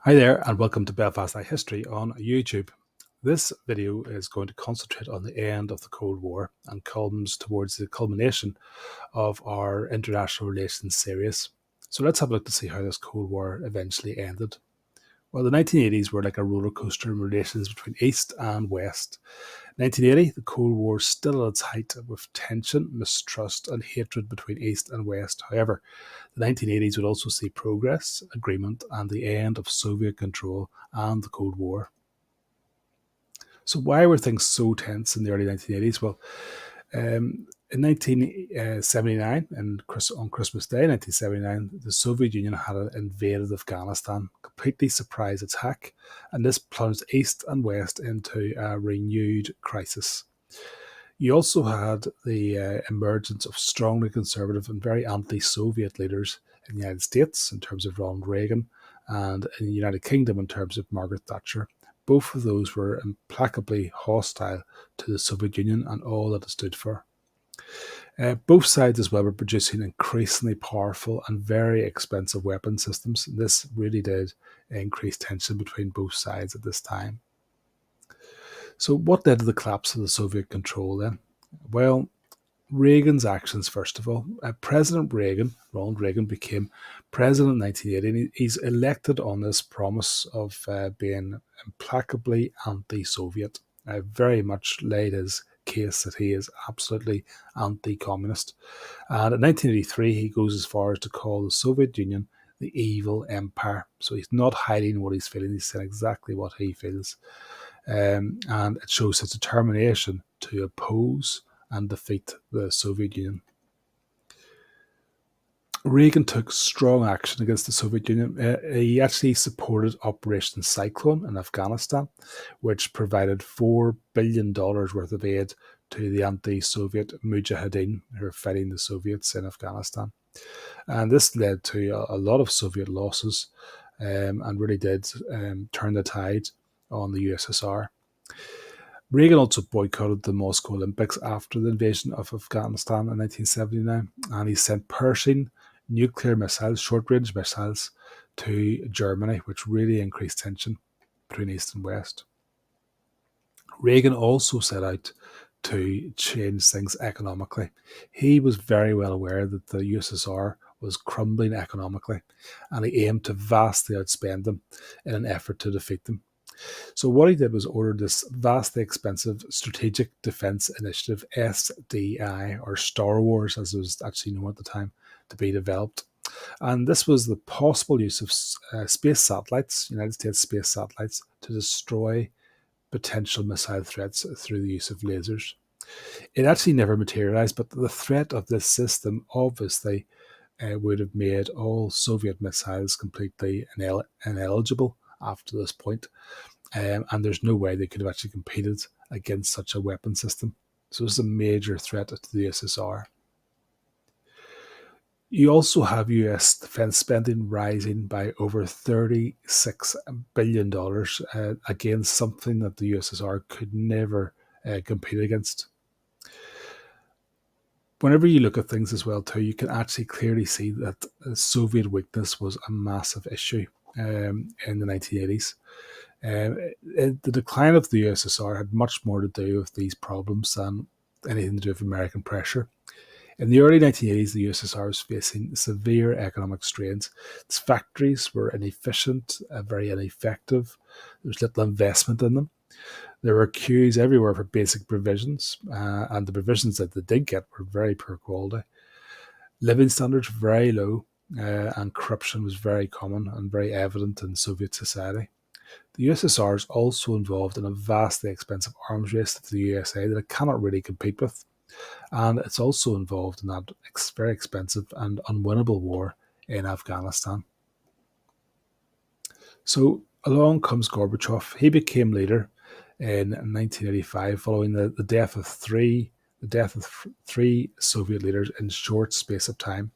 Hi there, and welcome to Belfast History on YouTube. This video is going to concentrate on the end of the Cold War and comes towards the culmination of our international relations series. So let's have a look to see how this Cold War eventually ended. Well, the 1980s were like a roller coaster in relations between East and West. 1980, the Cold War still at its height with tension, mistrust, and hatred between East and West. However, the 1980s would also see progress, agreement, and the end of Soviet control and the Cold War. So, why were things so tense in the early 1980s? Well, in 1979, on Christmas Day, 1979, the Soviet Union had invaded Afghanistan, completely surprise attack, and this plunged East and West into a renewed crisis. You also had the emergence of strongly conservative and very anti-Soviet leaders in the United States in terms of Ronald Reagan, and in the United Kingdom in terms of Margaret Thatcher. Both of those were implacably hostile to the Soviet Union and all that it stood for. Both sides as well were producing increasingly powerful and very expensive weapon systems. This really did increase tension between both sides at this time. So what led to the collapse of the Soviet control then? Well, Reagan's actions, first of all. President Reagan, Ronald Reagan, became president in 1980, and he's elected on this promise of being implacably anti-Soviet. Very much laid his case that he is absolutely anti-communist. And in 1983, he goes as far as to call the Soviet Union the evil empire. So he's not hiding what he's feeling, he's saying exactly what he feels. And it shows his determination to oppose and defeat the Soviet Union. Reagan took strong action against the Soviet Union. He actually supported Operation Cyclone in Afghanistan, which provided $4 billion worth of aid to the anti-Soviet Mujahideen who are fighting the Soviets in Afghanistan. And this led to a lot of Soviet losses and really did turn the tide on the USSR. Reagan also boycotted the Moscow Olympics after the invasion of Afghanistan in 1979, and he sent Pershing nuclear missiles, short-range missiles, to Germany, which really increased tension between East and West. Reagan also set out to change things economically. He was very well aware that the USSR was crumbling economically, and he aimed to vastly outspend them in an effort to defeat them. So what he did was order this vastly expensive Strategic Defence Initiative, SDI, or Star Wars as it was actually known at the time, to be developed. And this was the possible use of space satellites, United States space satellites, to destroy potential missile threats through the use of lasers. It actually never materialized, but the threat of this system obviously would have made all Soviet missiles completely ineligible after this point. And there's no way they could have actually competed against such a weapon system. So it's a major threat to the USSR. You also have US defense spending rising by over $36 billion against something that the USSR could never compete against. Whenever you look at things as well too, you can actually clearly see that Soviet weakness was a massive issue in the 1980s. The decline of the USSR had much more to do with these problems than anything to do with American pressure. In the early 1980s, the USSR was facing severe economic strains. Its factories were inefficient, very ineffective. There was little investment in them. There were queues everywhere for basic provisions, and the provisions that they did get were very poor quality. Living standards were very low, and corruption was very common and very evident in Soviet society. The USSR is also involved in a vastly expensive arms race to the USA that it cannot really compete with. And it's also involved in that very expensive and unwinnable war in Afghanistan. So along comes Gorbachev. He became leader in 1985 following the death of three Soviet leaders in short space of time.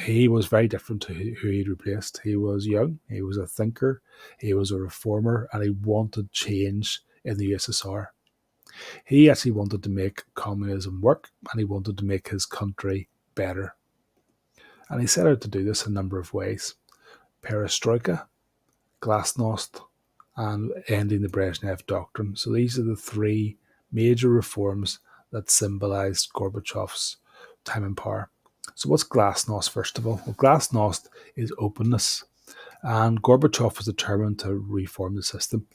He was very different to who he'd replaced. He was young, he was a thinker, he was a reformer, and he wanted change in the USSR. He actually wanted to make communism work, and he wanted to make his country better. And he set out to do this a number of ways. Perestroika, Glasnost, and ending the Brezhnev Doctrine. So these are the three major reforms that symbolized Gorbachev's time in power. So what's Glasnost, first of all? Well, Glasnost is openness, and Gorbachev was determined to reform the system.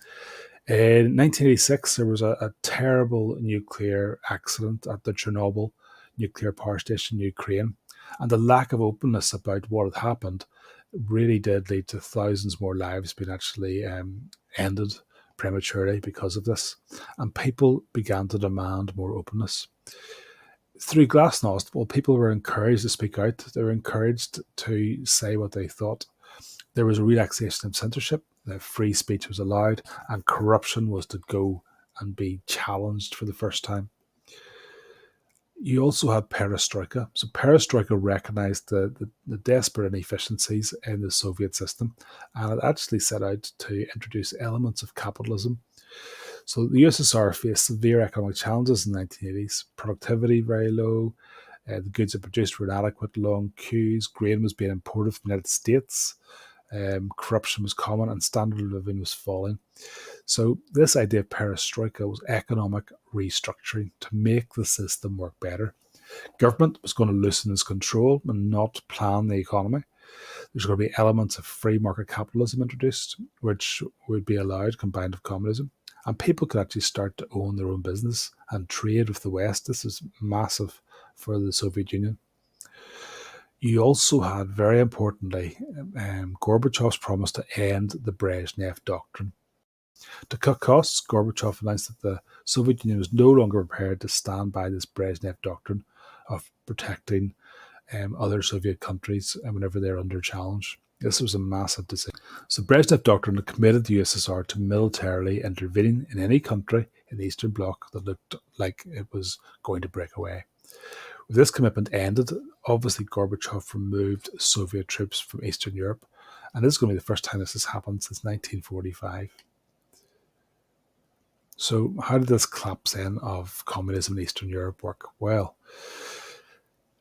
In 1986, there was a terrible nuclear accident at the Chernobyl nuclear power station in Ukraine, and the lack of openness about what had happened really did lead to thousands more lives being actually ended prematurely because of this, and people began to demand more openness. Through Glasnost, well, people were encouraged to speak out. They were encouraged to say what they thought. There was a relaxation of censorship, free speech was allowed, and corruption was to go and be challenged for the first time. You also had Perestroika. So Perestroika recognized the desperate inefficiencies in the Soviet system, and it actually set out to introduce elements of capitalism. So the USSR faced severe economic challenges in the 1980s. Productivity very low, the goods it produced were inadequate, long queues, grain was being imported from the United States, corruption was common, and standard of living was falling. So this idea of perestroika was economic restructuring to make the system work better. Government was going to loosen its control and not plan the economy. There's going to be elements of free market capitalism introduced, which would be allowed combined with communism. And people could actually start to own their own business and trade with the West. This is massive for the Soviet Union. You also had, very importantly, Gorbachev's promise to end the Brezhnev Doctrine. To cut costs, Gorbachev announced that the Soviet Union was no longer prepared to stand by this Brezhnev Doctrine of protecting other Soviet countries whenever they're under challenge. This was a massive decision. So Brezhnev Doctrine committed the USSR to militarily intervening in any country in the Eastern Bloc that looked like it was going to break away. With this commitment ended, obviously Gorbachev removed Soviet troops from Eastern Europe, and this is going to be the first time this has happened since 1945. So how did this collapse then of communism in Eastern Europe work? Well,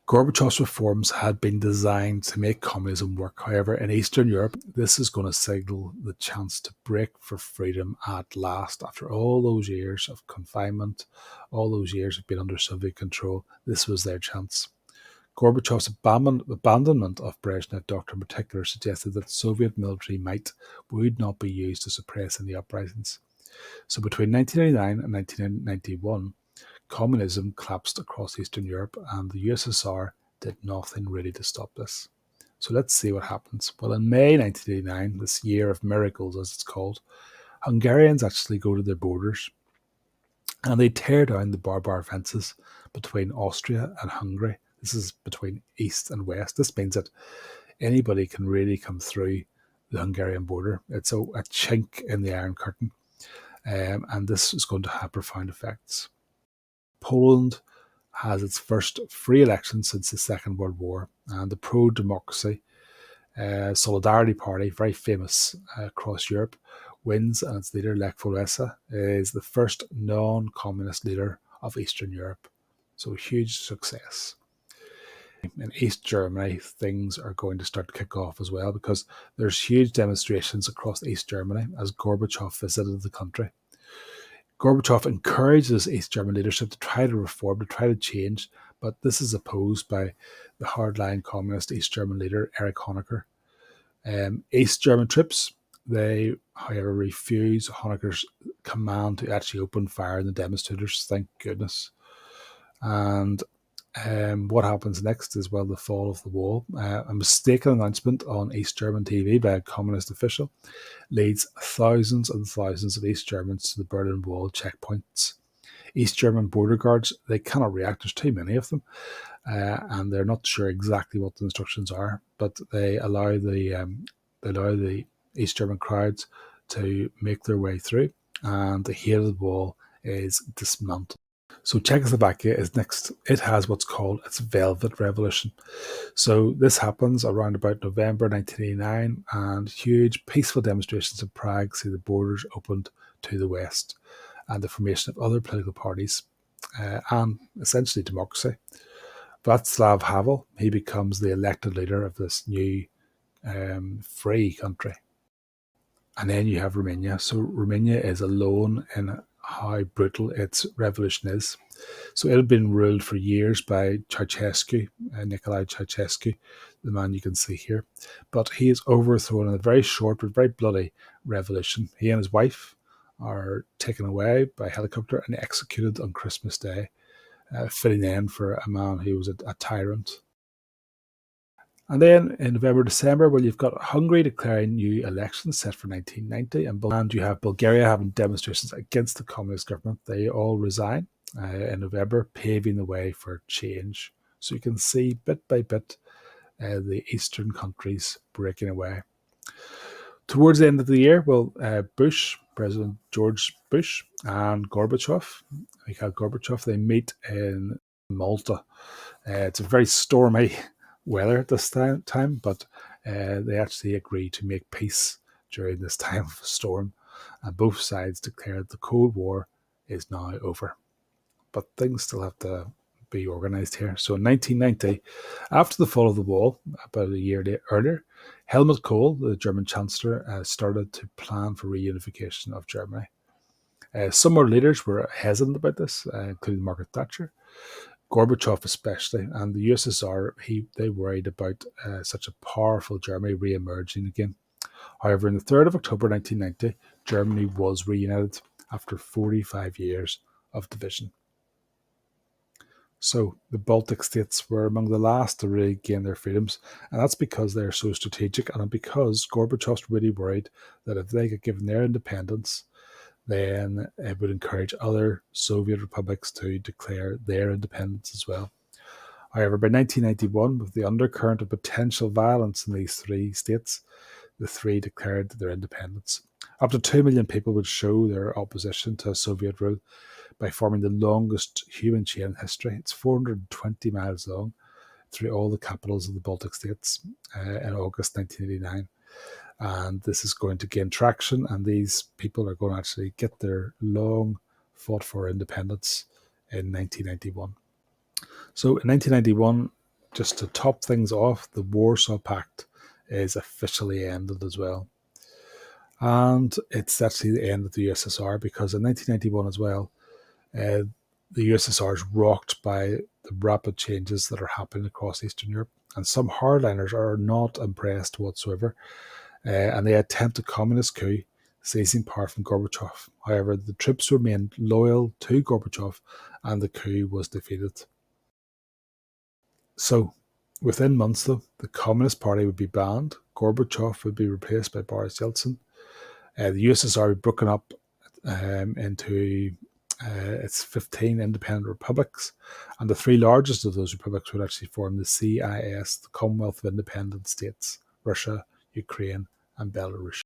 Gorbachev's reforms had been designed to make communism work. However, in Eastern Europe, this is going to signal the chance to break for freedom at last. After all those years of confinement, all those years of being under Soviet control, this was their chance. Gorbachev's abandonment of Brezhnev Doctrine in particular suggested that Soviet military might would not be used to suppress any uprisings. So between 1989 and 1991, communism collapsed across Eastern Europe, and the USSR did nothing really to stop this. So let's see what happens. Well, in May 1989, this year of miracles as it's called, Hungarians actually go to their borders and they tear down the barbed wire fences between Austria and Hungary. This is between East and West. This means that anybody can really come through the Hungarian border. It's a chink in the Iron Curtain, and this is going to have profound effects. Poland has its first free election since the Second World War, and the pro-democracy Solidarity Party, very famous across Europe, wins, and its leader, Lech Walesa, is the first non-communist leader of Eastern Europe. So huge success. In East Germany, things are going to start to kick off as well, because there's huge demonstrations across East Germany as Gorbachev visited the country. Gorbachev encourages East German leadership to try to reform, to try to change, but this is opposed by the hardline communist East German leader, Erich Honecker. East German troops, they, however, refuse Honecker's command to actually open fire on the demonstrators, thank goodness. And what happens next is, well, the fall of the wall. A mistaken announcement on East German TV by a communist official leads thousands and thousands of East Germans to the Berlin Wall checkpoints. East German border guards, they cannot react. There's too many of them, and they're not sure exactly what the instructions are, but they allow the East German crowds to make their way through, and the hated wall is dismantled. So Czechoslovakia is next. It has what's called its Velvet Revolution. So this happens around about November 1989, and huge peaceful demonstrations in Prague see the borders opened to the west and the formation of other political parties and essentially democracy. Václav Havel, he becomes the elected leader of this new free country. And then you have Romania. So Romania is alone in how brutal its revolution is. So it had been ruled for years by Ceausescu, Nicolae Ceausescu, the man you can see here. But he is overthrown in a very short but very bloody revolution. He and his wife are taken away by helicopter and executed on Christmas Day, fitting in for a man who was a tyrant. And then in November, December, well, you've got Hungary declaring new elections set for 1990, and you have Bulgaria having demonstrations against the communist government. They all resign in November, paving the way for change. So you can see bit by bit the eastern countries breaking away. Towards the end of the year, well, President George Bush and Mikhail Gorbachev, they meet in Malta. It's a very stormy weather at this time, but they actually agreed to make peace during this time of storm, and both sides declared the Cold War is now over. But things still have to be organised here. So in 1990, after the fall of the wall, about a year earlier, Helmut Kohl, the German Chancellor, started to plan for reunification of Germany. Some more leaders were hesitant about this, including Margaret Thatcher, Gorbachev especially, and the USSR. They worried about such a powerful Germany re-emerging again. However, on the 3rd of October 1990, Germany was reunited after 45 years of division. So the Baltic states were among the last to really gain their freedoms, and that's because they're so strategic, and because Gorbachev's really worried that if they get given their independence, then it would encourage other Soviet republics to declare their independence as well. However, by 1991, with the undercurrent of potential violence in these three states, the three declared their independence. Up to 2 million people would show their opposition to Soviet rule by forming the longest human chain in history. It's 420 miles long through all the capitals of the Baltic states in August 1989. And this is going to gain traction, and these people are going to actually get their long fought for independence in 1991. So in 1991, just to top things off, the Warsaw Pact is officially ended as well. And it's actually the end of the USSR, because in 1991 as well, the USSR is rocked by the rapid changes that are happening across Eastern Europe, and some hardliners are not impressed whatsoever, and they attempt a communist coup, seizing power from Gorbachev. However, the troops remained loyal to Gorbachev, and the coup was defeated. So, within months, though, the Communist Party would be banned, Gorbachev would be replaced by Boris Yeltsin, the USSR would be broken up into its 15 independent republics, and the three largest of those republics would actually form the CIS, the Commonwealth of Independent States: Russia, Ukraine, and Belarus.